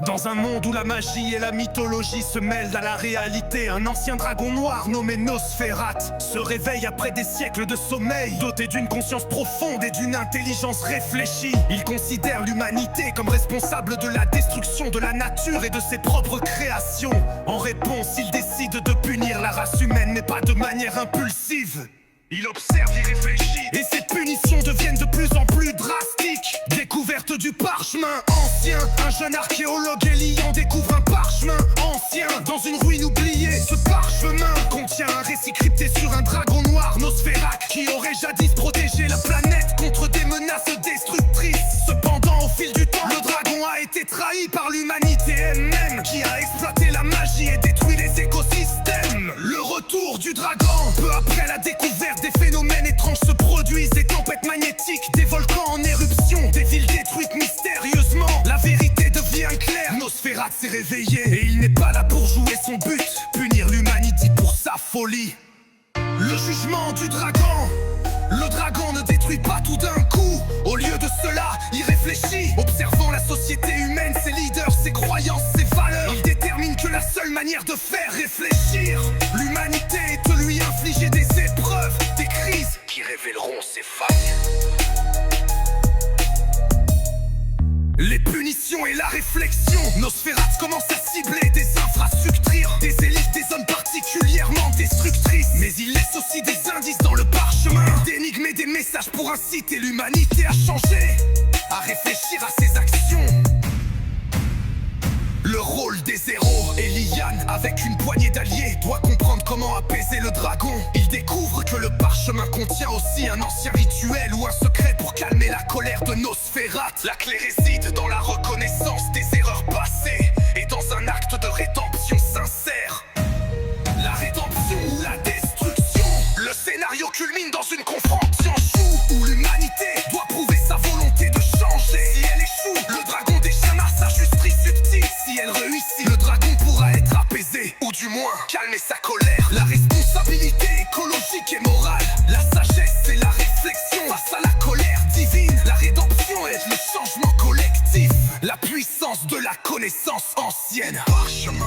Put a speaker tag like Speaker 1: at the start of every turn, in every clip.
Speaker 1: Dans un monde où la magie et la mythologie se mêlent à la réalité, un ancien dragon noir nommé Nosferatu se réveille après des siècles de sommeil, doté d'une conscience profonde et d'une intelligence réfléchie. Il considère l'humanité comme responsable de la destruction de la nature et de ses propres créations. En réponse, il décide de punir la race humaine, mais pas de manière impulsive. Il observe, il réfléchit, et ses punitions deviennent de plus en plus drastiques. Découverte du parchemin ancien, un jeune archéologue Elian découvre un parchemin ancien dans une ruine oubliée. Ce parchemin contient un récit crypté sur un dragon noir, Nosferatu, qui aurait jadis protégé la planète contre des menaces destructrices. Cependant, au fil du temps, le dragon a été trahi par l'humanité elle-même, qui a exploité la magie et détruit les écosystèmes. Le retour du dragon, peu après la découverte, des phénomènes étranges se produisent, des tempêtes magnétiques, des volcans en éruption, des villes détruites mystérieusement. La vérité devient claire, Nosferatu s'est réveillé et il n'est pas là pour jouer son but, punir l'humanité pour sa folie. Le jugement du dragon. Le dragon ne détruit pas tout d'un coup. Au lieu de cela, il réfléchit, observant la société humaine, ses leaders, ses croyances, ses valeurs. Il détermine que la seule manière de faire réfléchir l'humanité est de lui infliger des épreuves, des crises qui révéleront ses failles. Les punitions et la réflexion. Nosferatu commence à cibler des infrastructures, des élites, des zones particulièrement destructrices. Mais il laisse aussi des indices dans le parchemin, d'énigmes et des messages pour inciter l'humanité à changer, à réfléchir à ses actions. Le rôle des héros, Elian, avec une poignée d'alliés, doit comprendre comment apaiser le dragon. Il découvre que le parchemin contient aussi un ancien rituel ou un secret pour calmer la colère de Nosferatu. La clé réside dans la reconnaissance des erreurs passées et dans un acte de rédemption sincère. La rédemption ou la destruction. Le scénario culmine dans une confrontation chou où l'humanité doit prouver sa volonté de changer. Si elle échoue, le dragon déchaînera sa justice subtile. Si elle réussit, le dragon pourra être apaisé, ou du moins calmer sa colère. La responsabilité écologique et morale, la sagesse et la réflexion face à la colère divine. La rédemption est le changement collectif, la puissance de la connaissance ancienne. Parchemin.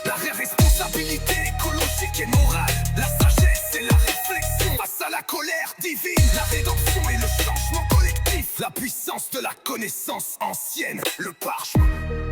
Speaker 1: La responsabilité écologique et morale, la sagesse et la réflexion face à la colère divine. La rédemption et le changement collectif, la puissance de la connaissance ancienne, le parchemin.